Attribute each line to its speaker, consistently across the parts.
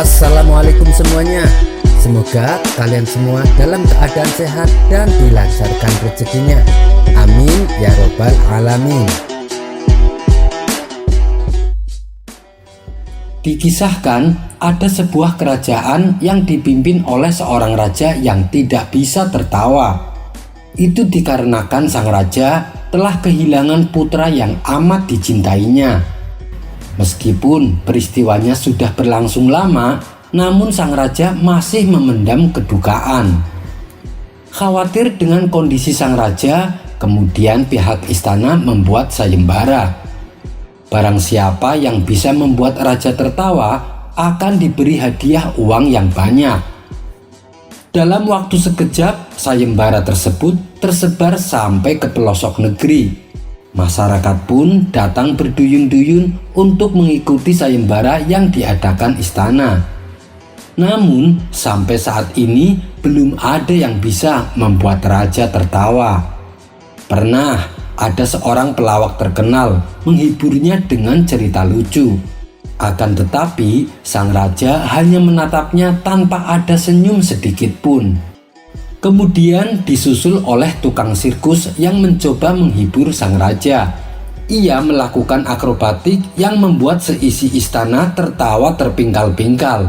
Speaker 1: Assalamualaikum semuanya. Semoga kalian semua dalam keadaan sehat dan dilancarkan rezekinya. Amin ya robbal alamin. Dikisahkan ada sebuah kerajaan yang dipimpin oleh seorang raja yang tidak bisa tertawa. Itu dikarenakan sang raja telah kehilangan putra yang amat dicintainya. Meskipun peristiwanya sudah berlangsung lama, namun sang raja masih memendam kedukaan. Khawatir dengan kondisi sang raja, kemudian pihak istana membuat sayembara. Barang siapa yang bisa membuat raja tertawa akan diberi hadiah uang yang banyak. Dalam waktu sekejap, sayembara tersebut tersebar sampai ke pelosok negeri. Masyarakat pun datang berduyun-duyun untuk mengikuti sayembara yang diadakan istana. Namun, sampai saat ini belum ada yang bisa membuat raja tertawa. Pernah ada seorang pelawak terkenal menghiburnya dengan cerita lucu. Akan tetapi, sang raja hanya menatapnya tanpa ada senyum sedikit pun. Kemudian disusul oleh tukang sirkus yang mencoba menghibur sang raja. Ia melakukan akrobatik yang membuat seisi istana tertawa terpingkal-pingkal.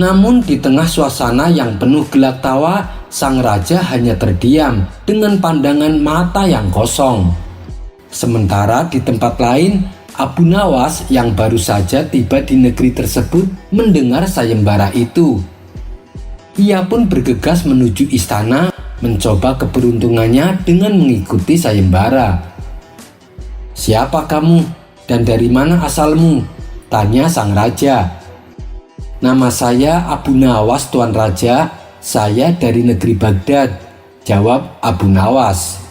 Speaker 1: Namun di tengah suasana yang penuh gelak tawa, sang raja hanya terdiam dengan pandangan mata yang kosong. Sementara di tempat lain, Abu Nawas yang baru saja tiba di negeri tersebut mendengar sayembara itu. Ia pun bergegas menuju istana, mencoba keberuntungannya dengan mengikuti sayembara. "Siapa kamu dan dari mana asalmu?" tanya sang raja. "Nama saya Abu Nawas, Tuan Raja. Saya dari negeri Baghdad," jawab Abu Nawas.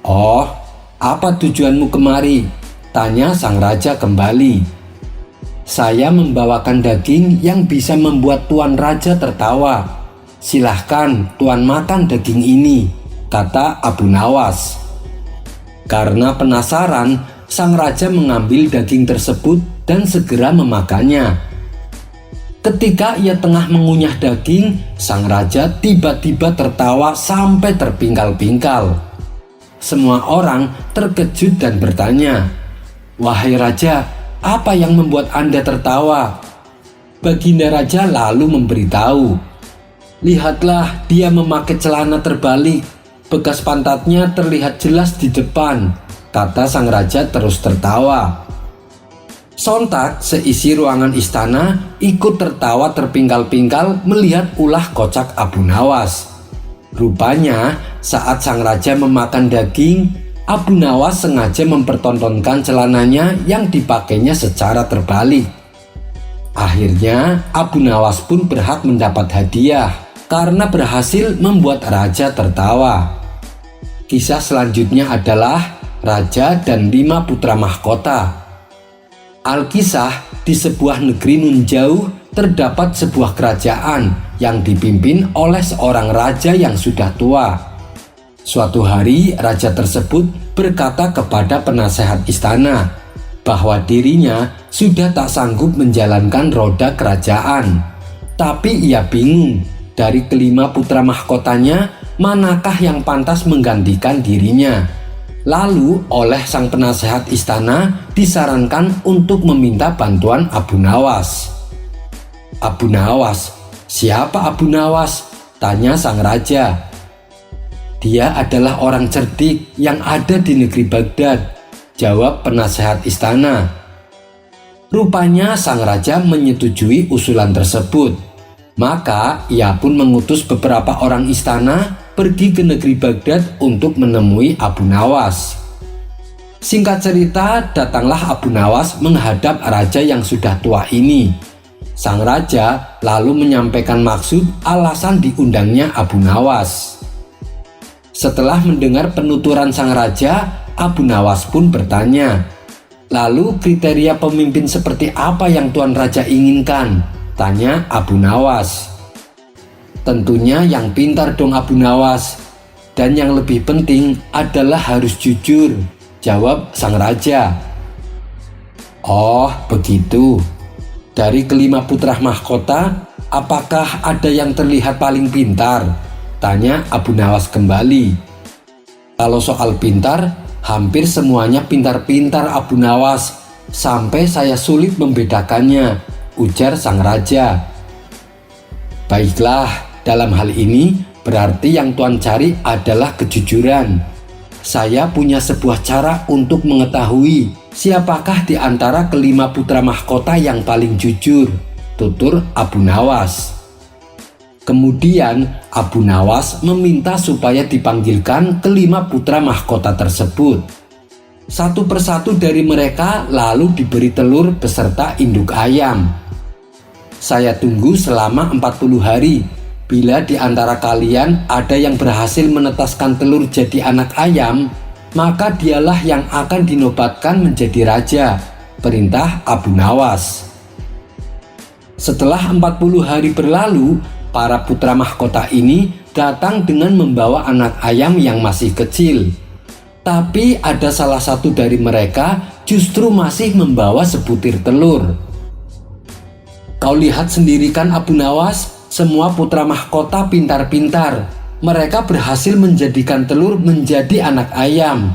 Speaker 1: "Oh, apa tujuanmu kemari?" tanya sang raja kembali. "Saya membawakan daging yang bisa membuat Tuan Raja tertawa. Silahkan Tuan makan daging ini," kata Abu Nawas. Karena penasaran, sang raja mengambil daging tersebut dan segera memakannya. Ketika ia tengah mengunyah daging, sang raja tiba-tiba tertawa sampai terpingkal-pingkal. Semua orang terkejut dan bertanya, "Wahai raja, apa yang membuat Anda tertawa?" Baginda raja lalu memberitahu, "Lihatlah, dia memakai celana terbalik. Bekas pantatnya terlihat jelas di depan," kata sang raja terus tertawa. Sontak seisi ruangan istana ikut tertawa terpingkal-pingkal melihat ulah kocak Abu Nawas. Rupanya saat sang raja memakan daging, Abu Nawas sengaja mempertontonkan celananya yang dipakainya secara terbalik. Akhirnya Abu Nawas pun berhak mendapat hadiah karena berhasil membuat raja tertawa. Kisah selanjutnya adalah Raja dan 5 Putra Mahkota. Alkisah, di sebuah negeri nun jauh terdapat sebuah kerajaan yang dipimpin oleh seorang raja yang sudah tua. Suatu hari raja tersebut berkata kepada penasehat istana bahwa dirinya sudah tak sanggup menjalankan roda kerajaan. Tapi ia bingung, dari kelima putra mahkotanya manakah yang pantas menggantikan dirinya. Lalu oleh sang penasehat istana disarankan untuk meminta bantuan Abu Nawas. "Abu Nawas, siapa Abu Nawas?" tanya sang raja. "Dia adalah orang cerdik yang ada di negeri Baghdad," jawab penasehat istana. Rupanya sang raja menyetujui usulan tersebut. Maka ia pun mengutus beberapa orang istana pergi ke negeri Baghdad untuk menemui Abu Nawas. Singkat cerita, datanglah Abu Nawas menghadap raja yang sudah tua ini. Sang raja lalu menyampaikan maksud alasan diundangnya Abu Nawas. Setelah mendengar penuturan sang raja, Abu Nawas pun bertanya, "Lalu kriteria pemimpin seperti apa yang Tuan Raja inginkan?" tanya Abu Nawas. "Tentunya yang pintar dong Abu Nawas. Dan yang lebih penting adalah harus jujur," jawab sang raja. "Oh begitu. Dari kelima putra mahkota, apakah ada yang terlihat paling pintar? Tanya Abu Nawas kembali. Kalau soal pintar, hampir semuanya pintar-pintar Abu Nawas, sampai saya sulit membedakannya, ujar sang raja. Baiklah, dalam hal ini berarti yang Tuan cari adalah kejujuran. Saya punya sebuah cara untuk mengetahui siapakah di antara kelima putra mahkota yang paling jujur, tutur Abu Nawas. Kemudian Abu Nawas meminta supaya dipanggilkan kelima putra mahkota tersebut. Satu persatu dari mereka lalu diberi telur beserta induk ayam. Saya tunggu selama 40 hari. Bila di antara kalian ada yang berhasil menetaskan telur jadi anak ayam, maka dialah yang akan dinobatkan menjadi raja, perintah Abu Nawas. Setelah 40 hari berlalu, para putra mahkota ini datang dengan membawa anak ayam yang masih kecil. Tapi ada salah satu dari mereka justru masih membawa sebutir telur. Kau lihat sendiri kan Abu Nawas, semua putra mahkota pintar-pintar. Mereka berhasil menjadikan telur menjadi anak ayam.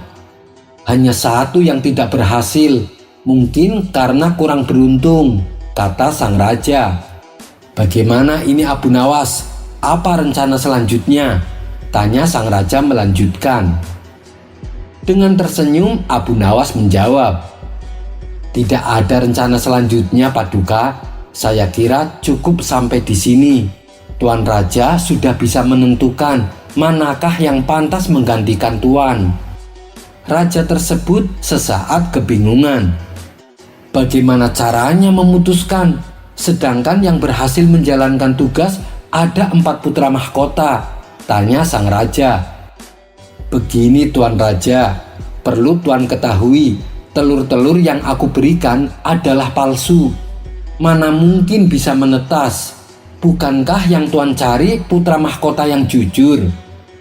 Speaker 1: Hanya satu yang tidak berhasil, mungkin karena kurang beruntung, kata sang raja. Bagaimana ini Abu Nawas? Apa rencana selanjutnya? Tanya sang raja melanjutkan. Dengan tersenyum Abu Nawas menjawab, tidak ada rencana selanjutnya Paduka. Saya kira cukup sampai di sini. Tuan Raja sudah bisa menentukan manakah yang pantas menggantikan Tuan. Raja tersebut sesaat kebingungan. Bagaimana caranya memutuskan? Sedangkan yang berhasil menjalankan tugas ada 4 putra mahkota, tanya sang raja. Begini Tuan Raja, perlu Tuan ketahui, telur-telur yang aku berikan adalah palsu. Mana mungkin bisa menetas? Bukankah yang Tuan cari putra mahkota yang jujur?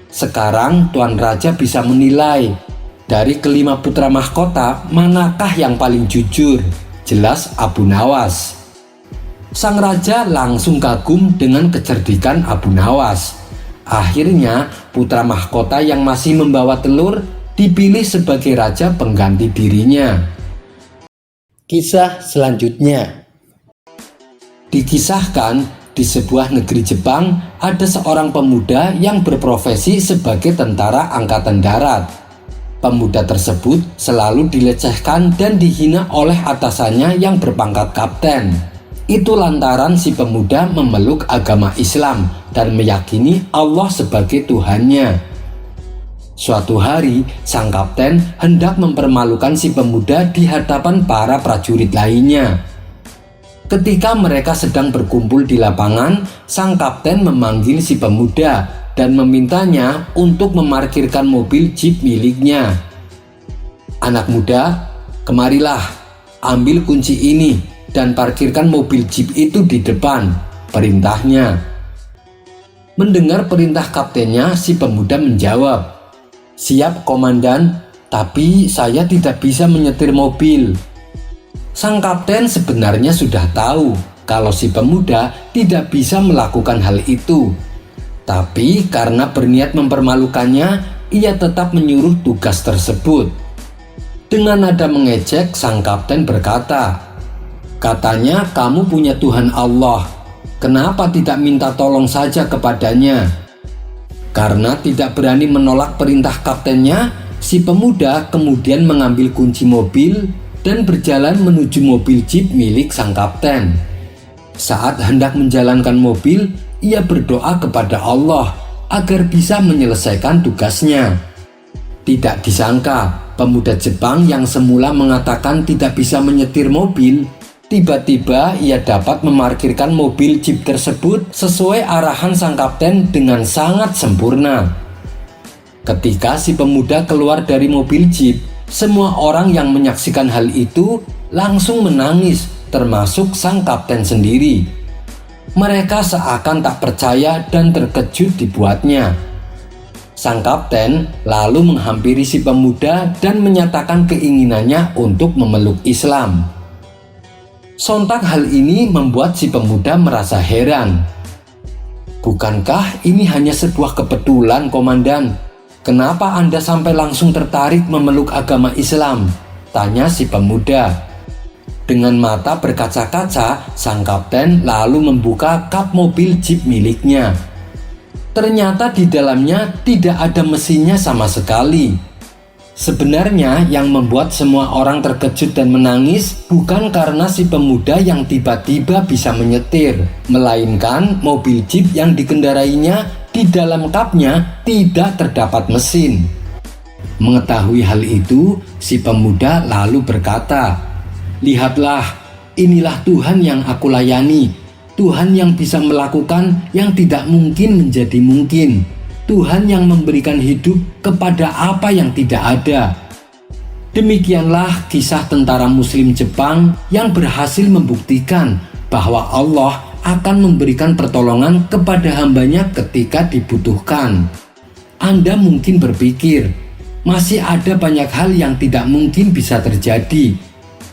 Speaker 1: Sekarang Tuan Raja bisa menilai, dari kelima putra mahkota manakah yang paling jujur? Jelas Abu Nawas. Sang raja langsung kagum dengan kecerdikan Abu Nawas. Akhirnya putra mahkota yang masih membawa telur dipilih sebagai raja pengganti dirinya. Kisah selanjutnya. Dikisahkan di sebuah negeri Jepang ada seorang pemuda yang berprofesi sebagai tentara angkatan darat. Pemuda tersebut selalu dilecehkan dan dihina oleh atasannya yang berpangkat kapten. Itu lantaran si pemuda memeluk agama Islam dan meyakini Allah sebagai Tuhannya. Suatu hari, sang kapten hendak mempermalukan si pemuda di hadapan para prajurit lainnya. Ketika mereka sedang berkumpul di lapangan, sang kapten memanggil si pemuda dan memintanya untuk memarkirkan mobil jeep miliknya. Anak muda, kemarilah, ambil kunci ini dan parkirkan mobil jeep itu di depan, perintahnya. Mendengar perintah kaptennya, si pemuda menjawab, siap komandan, tapi saya tidak bisa menyetir mobil. Sang kapten sebenarnya sudah tahu kalau si pemuda tidak bisa melakukan hal itu. Tapi karena berniat mempermalukannya, ia tetap menyuruh tugas tersebut. Dengan nada mengejek, sang kapten berkata, katanya kamu punya Tuhan Allah. Kenapa tidak minta tolong saja kepadanya? Karena tidak berani menolak perintah kaptennya, si pemuda kemudian mengambil kunci mobil dan berjalan menuju mobil jeep milik sang kapten. Saat hendak menjalankan mobil, ia berdoa kepada Allah agar bisa menyelesaikan tugasnya. Tidak disangka, pemuda Jepang yang semula mengatakan tidak bisa menyetir mobil, tiba-tiba ia dapat memarkirkan mobil jeep tersebut sesuai arahan sang kapten dengan sangat sempurna. Ketika si pemuda keluar dari mobil jeep, semua orang yang menyaksikan hal itu langsung menangis, termasuk sang kapten sendiri. Mereka seakan tak percaya dan terkejut dibuatnya. Sang kapten lalu menghampiri si pemuda dan menyatakan keinginannya untuk memeluk Islam. Sontak hal ini membuat si pemuda merasa heran. "Bukankah ini hanya sebuah kebetulan, Komandan? Kenapa Anda sampai langsung tertarik memeluk agama Islam?" tanya si pemuda. Dengan mata berkaca-kaca, sang kapten lalu membuka kap mobil jeep miliknya. Ternyata di dalamnya tidak ada mesinnya sama sekali. Sebenarnya yang membuat semua orang terkejut dan menangis bukan karena si pemuda yang tiba-tiba bisa menyetir, melainkan mobil jeep yang dikendarainya di dalam kapnya tidak terdapat mesin. Mengetahui hal itu, si pemuda lalu berkata, "Lihatlah, inilah Tuhan yang aku layani, Tuhan yang bisa melakukan yang tidak mungkin menjadi mungkin. Tuhan yang memberikan hidup kepada apa yang tidak ada." Demikianlah kisah tentara Muslim Jepang yang berhasil membuktikan bahwa Allah akan memberikan pertolongan kepada hambanya ketika dibutuhkan. Anda mungkin berpikir, masih ada banyak hal yang tidak mungkin bisa terjadi.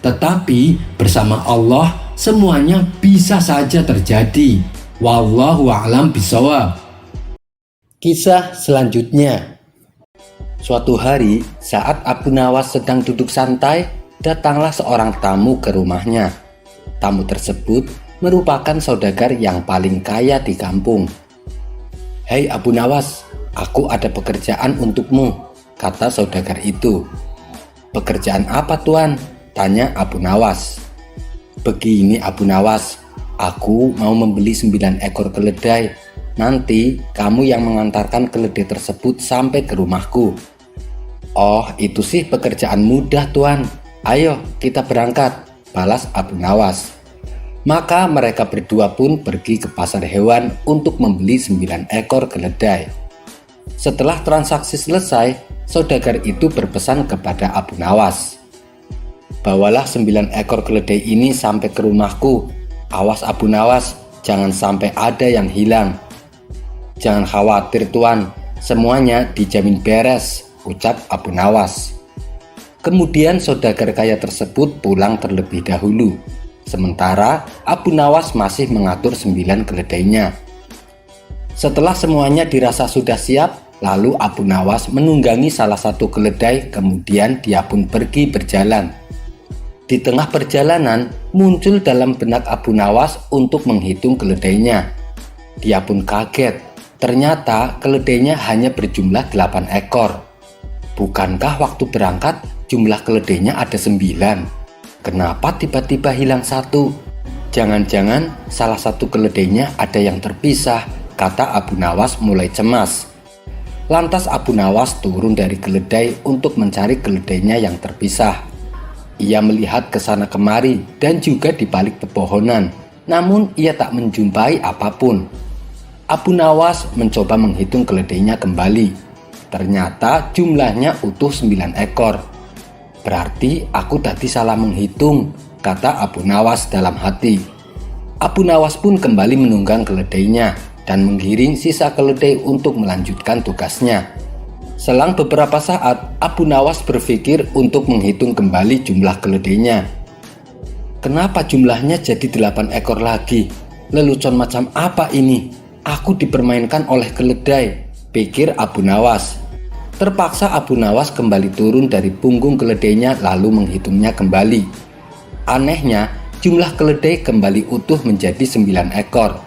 Speaker 1: Tetapi bersama Allah semuanya bisa saja terjadi. Wallahu a'lam bishawab. Kisah selanjutnya. Suatu hari, saat Abu Nawas sedang duduk santai, datanglah seorang tamu ke rumahnya. Tamu tersebut merupakan saudagar yang paling kaya di kampung. "Hei Abu Nawas, aku ada pekerjaan untukmu," kata saudagar itu. "Pekerjaan apa, Tuan?" tanya Abu Nawas. "Begini Abu Nawas, aku mau membeli 9 ekor keledai. Nanti kamu yang mengantarkan keledai tersebut sampai ke rumahku." "Oh, itu sih pekerjaan mudah, Tuan. Ayo kita berangkat," balas Abu Nawas. Maka mereka berdua pun pergi ke pasar hewan untuk membeli 9 ekor keledai. Setelah transaksi selesai, saudagar itu berpesan kepada Abu Nawas, "Bawalah 9 ekor keledai ini sampai ke rumahku. Awas Abu Nawas, jangan sampai ada yang hilang." "Jangan khawatir Tuan, semuanya dijamin beres," ucap Abu Nawas. Kemudian saudagar kaya tersebut pulang terlebih dahulu. Sementara Abu Nawas masih mengatur 9 keledainya. Setelah semuanya dirasa sudah siap, lalu Abu Nawas menunggangi salah satu keledai, kemudian dia pun pergi berjalan. Di tengah perjalanan, muncul dalam benak Abu Nawas untuk menghitung keledainya. Dia pun kaget. Ternyata keledainya hanya berjumlah 8 ekor. Bukankah waktu berangkat jumlah keledainya ada 9? Kenapa tiba-tiba hilang 1? Jangan-jangan salah satu keledainya ada yang terpisah, kata Abu Nawas mulai cemas. Lantas Abu Nawas turun dari keledai untuk mencari keledainya yang terpisah. Ia melihat ke sana kemari dan juga di balik pepohonan, namun ia tak menjumpai apapun. Abu Nawas mencoba menghitung keledainya kembali. Ternyata jumlahnya utuh 9 ekor. "Berarti aku tadi salah menghitung," kata Abu Nawas dalam hati. Abu Nawas pun kembali menunggang keledainya dan menggiring sisa keledai untuk melanjutkan tugasnya. Selang beberapa saat, Abu Nawas berpikir untuk menghitung kembali jumlah keledainya. "Kenapa jumlahnya jadi 8 ekor lagi? Lelucon macam apa ini? Aku dipermainkan oleh keledai," pikir Abu Nawas. Terpaksa Abu Nawas kembali turun dari punggung keledainya lalu menghitungnya kembali. Anehnya, jumlah keledai kembali utuh menjadi 9 ekor.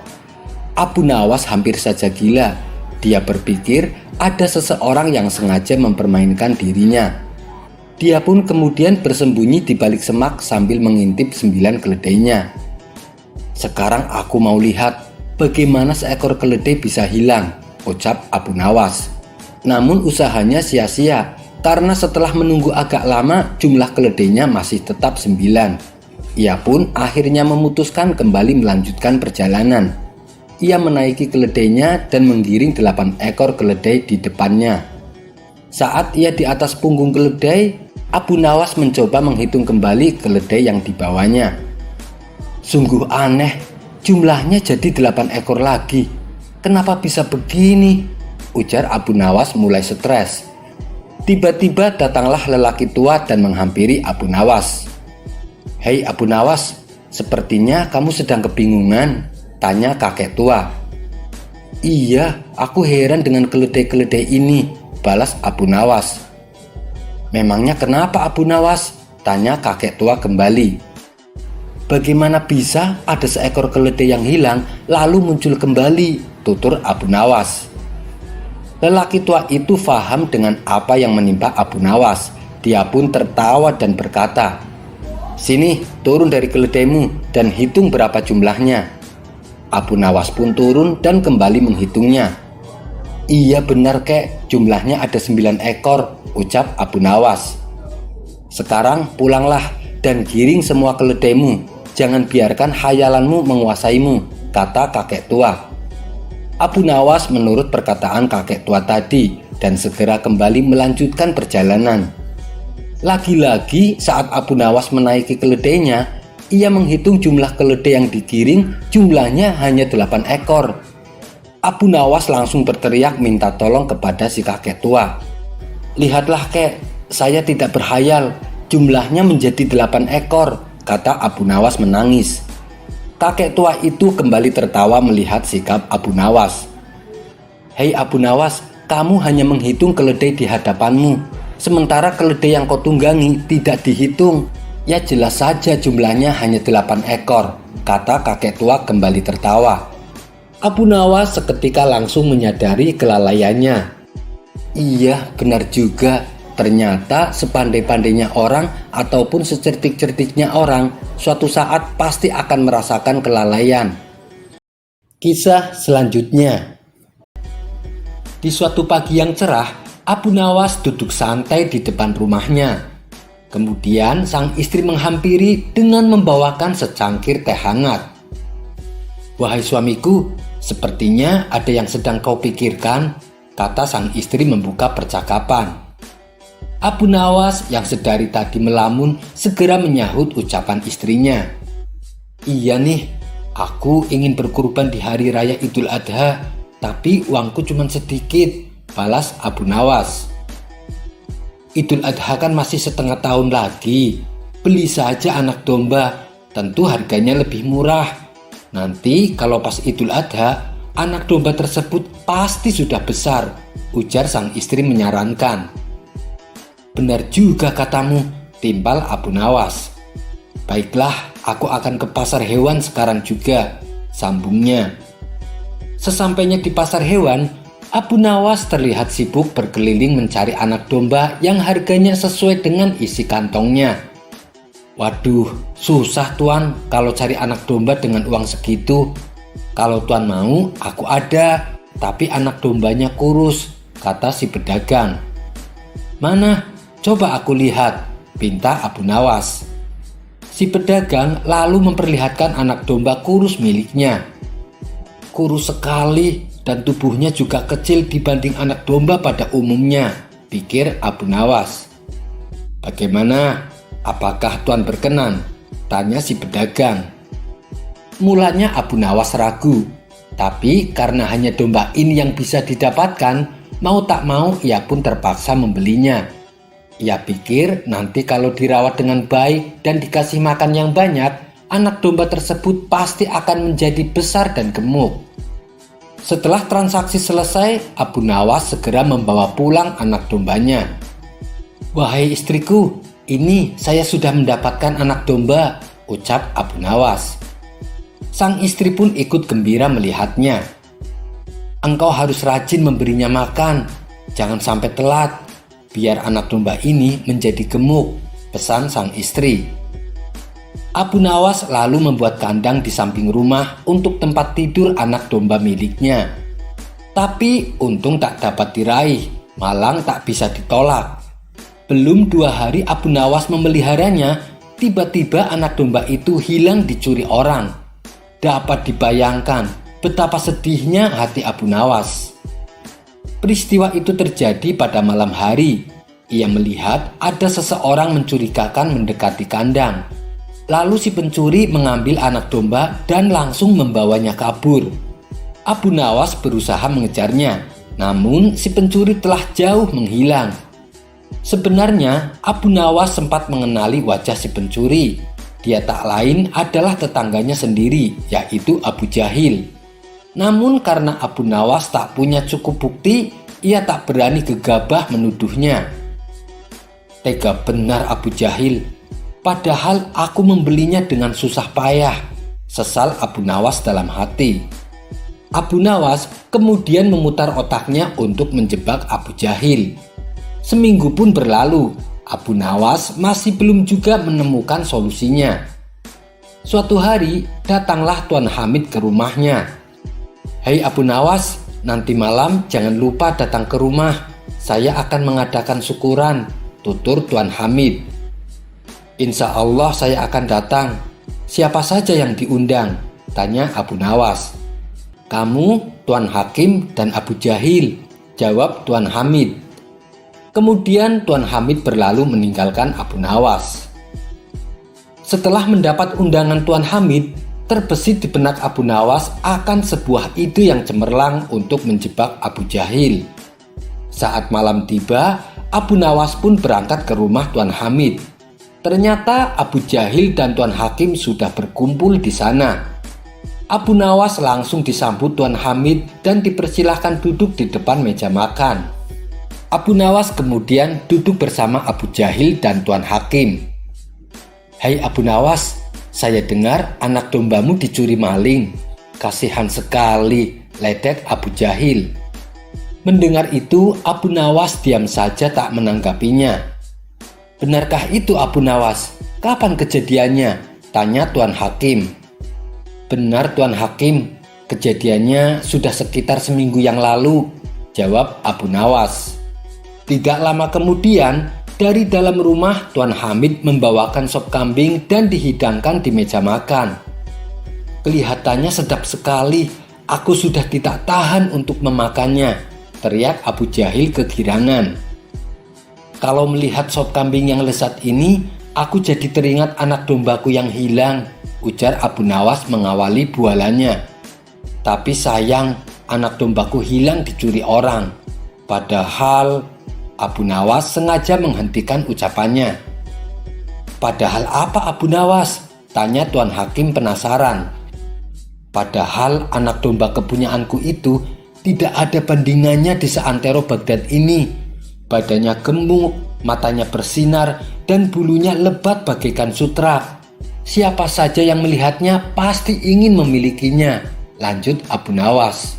Speaker 1: Abu Nawas hampir saja gila. Dia berpikir ada seseorang yang sengaja mempermainkan dirinya. Dia pun kemudian bersembunyi di balik semak sambil mengintip 9 keledainya. "Sekarang aku mau lihat bagaimana seekor keledai bisa hilang," ucap Abu Nawas. Namun usahanya sia-sia karena setelah menunggu agak lama jumlah keledainya masih tetap 9. Ia pun akhirnya memutuskan kembali melanjutkan perjalanan. Ia menaiki keledainya dan menggiring 8 ekor keledai di depannya. Saat ia di atas punggung keledai, Abu Nawas mencoba menghitung kembali keledai yang dibawanya. "Sungguh aneh, jumlahnya jadi 8 ekor lagi. Kenapa bisa begini?" ujar Abu Nawas mulai stres. Tiba-tiba datanglah lelaki tua dan menghampiri Abu Nawas. "Hei Abu Nawas, sepertinya kamu sedang kebingungan, tanya kakek tua. Iya, aku heran dengan keledai-keledai ini, balas Abu Nawas. Memangnya kenapa Abu Nawas? Tanya kakek tua kembali. Bagaimana bisa ada seekor keledai yang hilang lalu muncul kembali, tutur Abu Nawas. Lelaki tua itu faham dengan apa yang menimpa Abu Nawas. Dia pun tertawa dan berkata, "Sini, turun dari keledaimu dan hitung berapa jumlahnya." Abu Nawas pun turun dan kembali menghitungnya. Iya benar kek, jumlahnya ada 9 ekor, ucap Abu Nawas. Sekarang pulanglah dan giring semua keledaimu. Jangan biarkan khayalanmu menguasaimu, kata kakek tua. Abu Nawas menurut perkataan kakek tua tadi dan segera kembali melanjutkan perjalanan. Lagi-lagi saat Abu Nawas menaiki keledainya, ia menghitung jumlah keledai yang digiring, jumlahnya hanya 8 ekor. Abu Nawas langsung berteriak minta tolong kepada si kakek tua. "Lihatlah kek, saya tidak berhayal, jumlahnya menjadi 8 ekor, kata Abu Nawas menangis. Kakek tua itu kembali tertawa melihat sikap Abu Nawas. "Hei Abu Nawas, kamu hanya menghitung keledai di hadapanmu. Sementara keledai yang kau tunggangi tidak dihitung. Ya jelas saja jumlahnya hanya 8 ekor, kata kakek tua kembali tertawa. Abu Nawas seketika langsung menyadari kelalaiannya. Iya, benar juga. Ternyata sepandai-pandainya orang ataupun secerdik-cerdiknya orang, suatu saat pasti akan merasakan kelalaian. Kisah selanjutnya. Di suatu pagi yang cerah, Abu Nawas duduk santai di depan rumahnya. Kemudian sang istri menghampiri dengan membawakan secangkir teh hangat. "Wahai suamiku, sepertinya ada yang sedang kau pikirkan," kata sang istri membuka percakapan. Abu Nawas yang sedari tadi melamun segera menyahut ucapan istrinya. "Iya nih, aku ingin berkurban di hari raya Idul Adha, tapi uangku cuma sedikit," balas Abu Nawas. "Idul Adha kan masih setengah tahun lagi. Beli saja anak domba, tentu harganya lebih murah. Nanti kalau pas Idul Adha, anak domba tersebut pasti sudah besar," ujar sang istri menyarankan. "Benar juga katamu," timpal Abu Nawas. "Baiklah, aku akan ke pasar hewan sekarang juga," sambungnya. Sesampainya di pasar hewan, Abu Nawas terlihat sibuk berkeliling mencari anak domba yang harganya sesuai dengan isi kantongnya. "Waduh, susah tuan kalau cari anak domba dengan uang segitu. Kalau tuan mau, aku ada, tapi anak dombanya kurus," kata si pedagang. "Mana? Coba aku lihat," pinta Abu Nawas. Si pedagang lalu memperlihatkan anak domba kurus miliknya. "Kurus sekali dan tubuhnya juga kecil dibanding anak domba pada umumnya," pikir Abu Nawas. "Bagaimana? Apakah tuan berkenan?" tanya si pedagang. Mulanya Abu Nawas ragu, tapi karena hanya domba ini yang bisa didapatkan, mau tak mau ia pun terpaksa membelinya. Ia pikir nanti kalau dirawat dengan baik dan dikasih makan yang banyak, anak domba tersebut pasti akan menjadi besar dan gemuk. Setelah transaksi selesai, Abu Nawas segera membawa pulang anak dombanya. "Wahai istriku, ini saya sudah mendapatkan anak domba," ucap Abu Nawas. Sang istri pun ikut gembira melihatnya. "Engkau harus rajin memberinya makan, jangan sampai telat, biar anak domba ini menjadi gemuk," pesan sang istri. Abu Nawas lalu membuat kandang di samping rumah untuk tempat tidur anak domba miliknya. Tapi untung tak dapat diraih, malang tak bisa ditolak. Belum 2 hari Abu Nawas memeliharanya, tiba-tiba anak domba itu hilang dicuri orang. Dapat dibayangkan betapa sedihnya hati Abu Nawas. Peristiwa itu terjadi pada malam hari. Ia melihat ada seseorang mencurigakan mendekati kandang. Lalu si pencuri mengambil anak domba dan langsung membawanya kabur. Abu Nawas berusaha mengejarnya, namun si pencuri telah jauh menghilang. Sebenarnya Abu Nawas sempat mengenali wajah si pencuri. Dia tak lain adalah tetangganya sendiri, yaitu Abu Jahil. Namun karena Abu Nawas tak punya cukup bukti, ia tak berani gegabah menuduhnya. Tega benar Abu Jahil, padahal aku membelinya dengan susah payah, sesal Abu Nawas dalam hati. Abu Nawas kemudian memutar otaknya untuk menjebak Abu Jahil. Seminggu pun berlalu, Abu Nawas masih belum juga menemukan solusinya. Suatu hari datanglah Tuan Hamid ke rumahnya. "Hei Abu Nawas, nanti malam jangan lupa datang ke rumah. Saya akan mengadakan syukuran," tutur Tuan Hamid. "Insya Allah saya akan datang. Siapa saja yang diundang?" tanya Abu Nawas. "Kamu, Tuan Hakim, dan Abu Jahil," jawab Tuan Hamid. Kemudian Tuan Hamid berlalu meninggalkan Abu Nawas. Setelah mendapat undangan Tuan Hamid, terbesit di benak Abu Nawas akan sebuah ide yang cemerlang untuk menjebak Abu Jahil. Saat malam tiba, Abu Nawas pun berangkat ke rumah Tuan Hamid. Ternyata Abu Jahil dan Tuan Hakim sudah berkumpul di sana. Abu Nawas langsung disambut Tuan Hamid dan dipersilahkan duduk di depan meja makan. Abu Nawas kemudian duduk bersama Abu Jahil dan Tuan Hakim. "Hai Abu Nawas, saya dengar anak dombamu dicuri maling. Kasihan sekali," ledek Abu Jahil. Mendengar itu, Abu Nawas diam saja tak menanggapinya. "Benarkah itu Abu Nawas? Kapan kejadiannya?" tanya Tuan Hakim. "Benar Tuan Hakim, kejadiannya sudah sekitar seminggu yang lalu," jawab Abu Nawas. Tidak lama kemudian, dari dalam rumah Tuan Hamid membawakan sop kambing dan dihidangkan di meja makan. "Kelihatannya sedap sekali, aku sudah tidak tahan untuk memakannya," teriak Abu Jahil kegirangan. "Kalau melihat sop kambing yang lezat ini, aku jadi teringat anak dombaku yang hilang," ujar Abu Nawas mengawali bualannya. "Tapi sayang, anak dombaku hilang dicuri orang. Padahal..." Abu Nawas sengaja menghentikan ucapannya. "Padahal apa Abu Nawas?" tanya Tuan Hakim penasaran. "Padahal anak domba kepunyaanku itu tidak ada bandingannya di seantero Baghdad ini. Badannya gemuk, matanya bersinar, dan bulunya lebat bagaikan sutra. Siapa saja yang melihatnya pasti ingin memilikinya," lanjut Abu Nawas.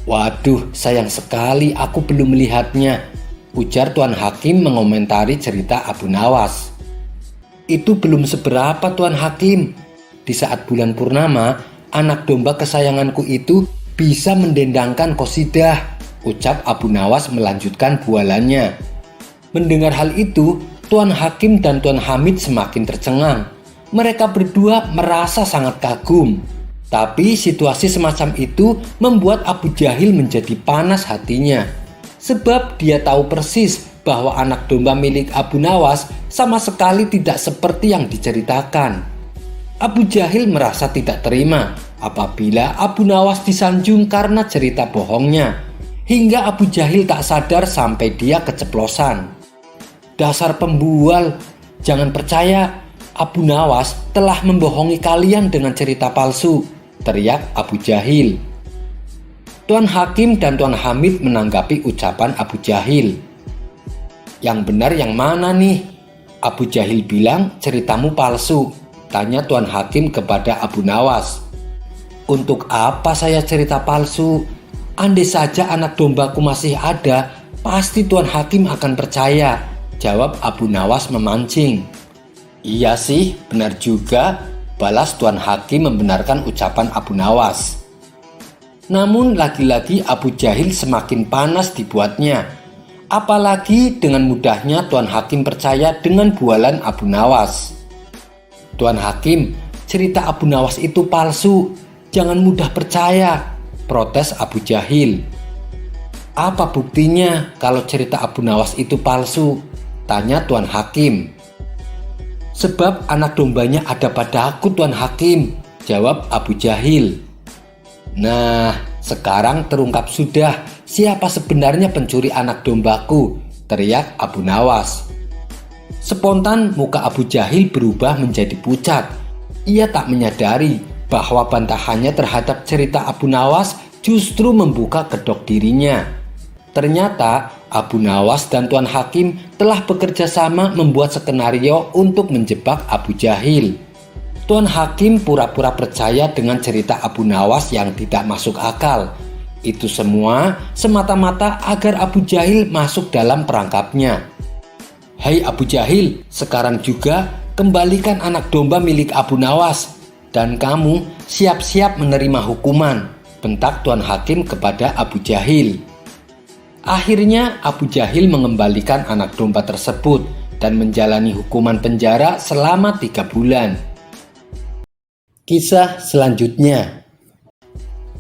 Speaker 1: "Waduh, sayang sekali aku belum melihatnya," ujar Tuan Hakim mengomentari cerita Abu Nawas. "Itu belum seberapa Tuan Hakim. Di saat bulan purnama, anak domba kesayanganku itu bisa mendendangkan qasidah," ucap Abu Nawas melanjutkan bualannya. Mendengar hal itu, Tuan Hakim dan Tuan Hamid semakin tercengang. Mereka berdua merasa sangat kagum. Tapi situasi semacam itu membuat Abu Jahil menjadi panas hatinya. Sebab dia tahu persis bahwa anak domba milik Abu Nawas sama sekali tidak seperti yang diceritakan. Abu Jahil merasa tidak terima apabila Abu Nawas disanjung karena cerita bohongnya. Hingga Abu Jahil tak sadar sampai dia keceplosan. "Dasar pembual, jangan percaya, Abu Nawas telah membohongi kalian dengan cerita palsu," teriak Abu Jahil. Tuan Hakim dan Tuan Hamid menanggapi ucapan Abu Jahil. "Yang benar yang mana nih?" Abu Jahil bilang ceritamu palsu, tanya Tuan Hakim kepada Abu Nawas. "Untuk apa saya cerita palsu? Andai saja anak dombaku masih ada, pasti Tuan Hakim akan percaya," jawab Abu Nawas memancing. "Iya sih, benar juga," balas Tuan Hakim membenarkan ucapan Abu Nawas. Namun lagi-lagi Abu Jahil semakin panas dibuatnya. Apalagi dengan mudahnya Tuan Hakim percaya dengan bualan Abu Nawas. "Tuan Hakim, cerita Abu Nawas itu palsu, jangan mudah percaya," protes Abu Jahil. "Apa buktinya kalau cerita Abu Nawas itu palsu?" tanya Tuan Hakim. "Sebab anak dombanya ada padaku Tuan Hakim," jawab Abu Jahil. "Nah, sekarang terungkap sudah siapa sebenarnya pencuri anak dombaku," teriak Abu Nawas. Spontan muka Abu Jahil berubah menjadi pucat. Ia tak menyadari bahwa bantahannya terhadap cerita Abu Nawas justru membuka kedok dirinya. Ternyata Abu Nawas dan Tuan Hakim telah bekerja sama membuat skenario untuk menjebak Abu Jahil. Tuan Hakim pura-pura percaya dengan cerita Abu Nawas yang tidak masuk akal. Itu semua semata-mata agar Abu Jahil masuk dalam perangkapnya. "Hai Abu Jahil, sekarang juga kembalikan anak domba milik Abu Nawas, dan kamu siap-siap menerima hukuman," bentak Tuan Hakim kepada Abu Jahil. Akhirnya Abu Jahil mengembalikan anak domba tersebut dan menjalani hukuman penjara selama 3 bulan. Kisah selanjutnya.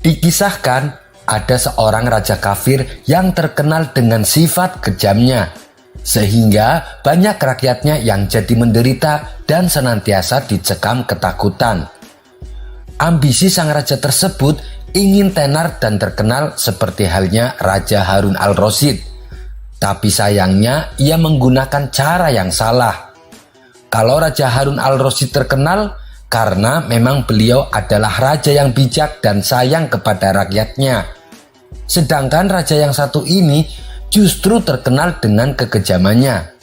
Speaker 1: Dikisahkan ada seorang raja kafir yang terkenal dengan sifat kejamnya, sehingga banyak rakyatnya yang jadi menderita dan senantiasa dicekam ketakutan. Ambisi sang raja tersebut ingin tenar dan terkenal seperti halnya Raja Harun al-Rasyid. Tapi sayangnya ia menggunakan cara yang salah. Kalau Raja Harun al-Rasyid terkenal karena memang beliau adalah raja yang bijak dan sayang kepada rakyatnya. Sedangkan raja yang satu ini justru terkenal dengan kekejamannya.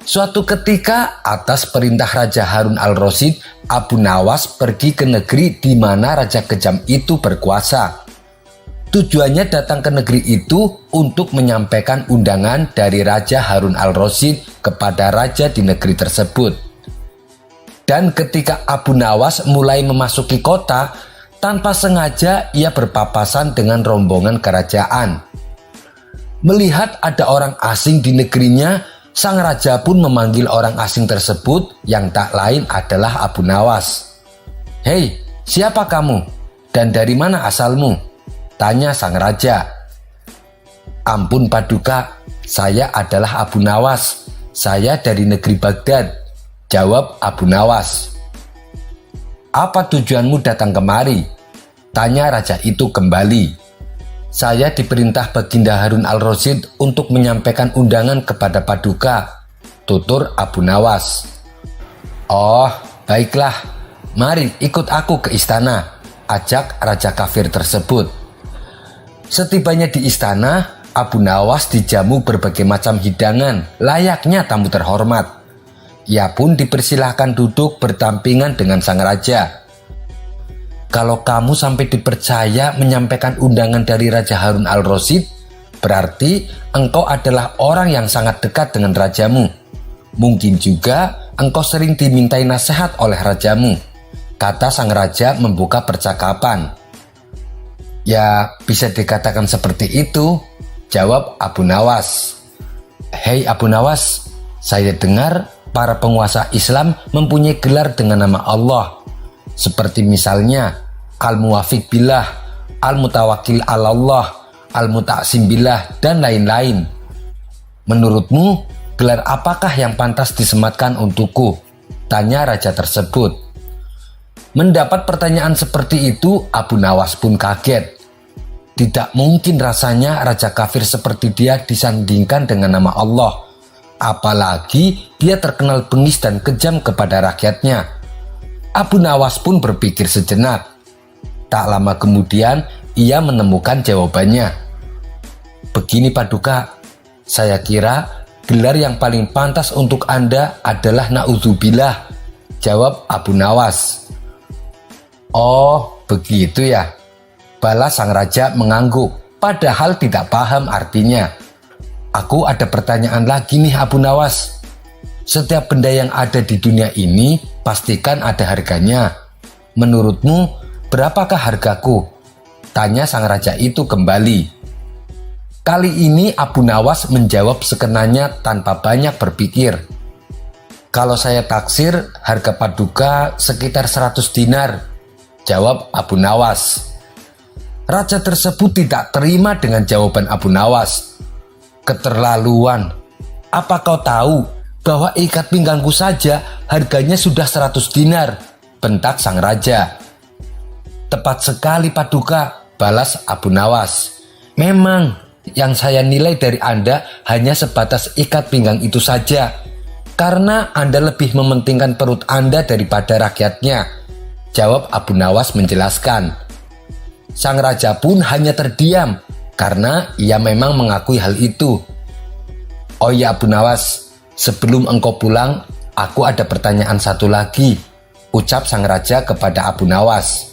Speaker 1: Suatu ketika atas perintah Raja Harun al-Rasyid, Abu Nawas pergi ke negeri di mana raja kejam itu berkuasa. Tujuannya datang ke negeri itu untuk menyampaikan undangan dari Raja Harun al-Rasyid kepada raja di negeri tersebut. Dan ketika Abu Nawas mulai memasuki kota, tanpa sengaja ia berpapasan dengan rombongan kerajaan. Melihat ada orang asing di negerinya, sang raja pun memanggil orang asing tersebut yang tak lain adalah Abu Nawas. "Hei, siapa kamu? Dan dari mana asalmu?" tanya sang raja. "Ampun Paduka, saya adalah Abu Nawas. Saya dari negeri Baghdad," jawab Abu Nawas. "Apa tujuanmu datang kemari?" tanya raja itu kembali. "Saya diperintah Baginda Harun al-Rasyid untuk menyampaikan undangan kepada Paduka," tutur Abu Nawas. "Oh, baiklah. Mari ikut aku ke istana," ajak raja kafir tersebut. Setibanya di istana, Abu Nawas dijamu berbagai macam hidangan layaknya tamu terhormat. Ia pun dipersilahkan duduk berdampingan dengan sang raja. "Kalau kamu sampai dipercaya menyampaikan undangan dari Raja Harun al-Rasyid, berarti engkau adalah orang yang sangat dekat dengan rajamu. Mungkin juga engkau sering dimintai nasihat oleh rajamu," kata sang raja membuka percakapan. "Ya, bisa dikatakan seperti itu," jawab Abu Nawas. "Hei Abu Nawas, saya dengar para penguasa Islam mempunyai gelar dengan nama Allah, seperti misalnya Al-Muwafiq Billah, Al-Mutawakil Alallah, Al-Muta'sim Billah, dan lain-lain. Menurutmu, gelar apakah yang pantas disematkan untukku?" tanya raja tersebut. Mendapat pertanyaan seperti itu, Abu Nawas pun kaget. Tidak mungkin rasanya raja kafir seperti dia disandingkan dengan nama Allah. Apalagi dia terkenal bengis dan kejam kepada rakyatnya. Abu Nawas pun berpikir sejenak. Tak lama kemudian ia menemukan jawabannya. "Begini Paduka, saya kira gelar yang paling pantas untuk Anda adalah Na'udzubillah," jawab Abu Nawas. "Oh, begitu ya," balas sang raja mengangguk, padahal tidak paham artinya. "Aku ada pertanyaan lagi nih Abu Nawas. Setiap benda yang ada di dunia ini pastikan ada harganya. Menurutmu berapakah hargaku?" tanya sang raja itu kembali. Kali ini Abu Nawas menjawab sekenanya tanpa banyak berpikir. "Kalau saya taksir, harga Paduka sekitar 100 dinar," jawab Abu Nawas. Raja tersebut tidak terima dengan jawaban Abu Nawas. "Keterlaluan. Apa kau tahu bahwa ikat pinggangku saja harganya sudah 100 dinar, bentak sang raja. "Tepat sekali Paduka," balas Abu Nawas. "Memang yang saya nilai dari Anda hanya sebatas ikat pinggang itu saja. karena Anda lebih mementingkan perut Anda daripada rakyatnya, jawab Abu Nawas menjelaskan. Sang raja pun hanya terdiam karena ia memang mengakui hal itu. Oh ya Abu Nawas, sebelum engkau pulang, aku ada pertanyaan satu lagi, ucap sang raja kepada Abu Nawas.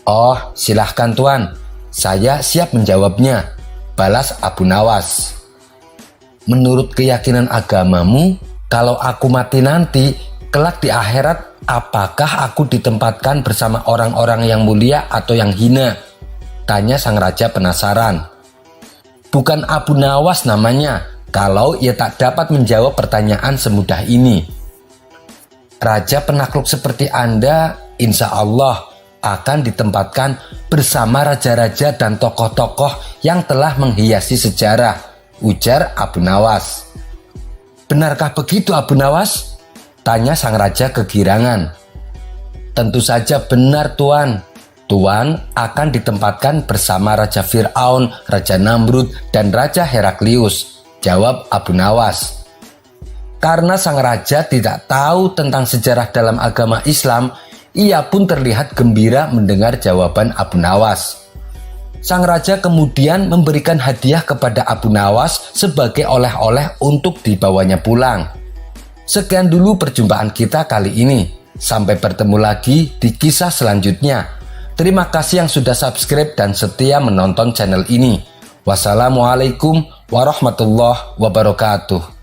Speaker 1: Oh, silahkan tuan, saya siap menjawabnya, balas Abu Nawas. Menurut keyakinan agamamu, kalau aku mati nanti, kelak di akhirat, apakah aku ditempatkan bersama orang-orang yang mulia atau yang hina? Tanya sang raja penasaran. Bukan Abu Nawas namanya, kalau ia tak dapat menjawab pertanyaan semudah ini. Raja penakluk seperti Anda, insya Allah akan ditempatkan bersama raja-raja dan tokoh-tokoh yang telah menghiasi sejarah, ujar Abu Nawas. Benarkah begitu Abu Nawas? Tanya sang raja kegirangan. Tentu saja benar tuan. Tuan akan ditempatkan bersama Raja Fir'aun, Raja Namrud, dan Raja Heraklius, jawab Abu Nawas. Karena sang raja tidak tahu tentang sejarah dalam agama Islam, ia pun terlihat gembira mendengar jawaban Abu Nawas. Sang raja kemudian memberikan hadiah kepada Abu Nawas sebagai oleh-oleh untuk dibawanya pulang. Sekian dulu perjumpaan kita kali ini. Sampai bertemu lagi di kisah selanjutnya. Terima kasih yang sudah subscribe dan setia menonton channel ini. Wassalamualaikum warahmatullahi wabarakatuh.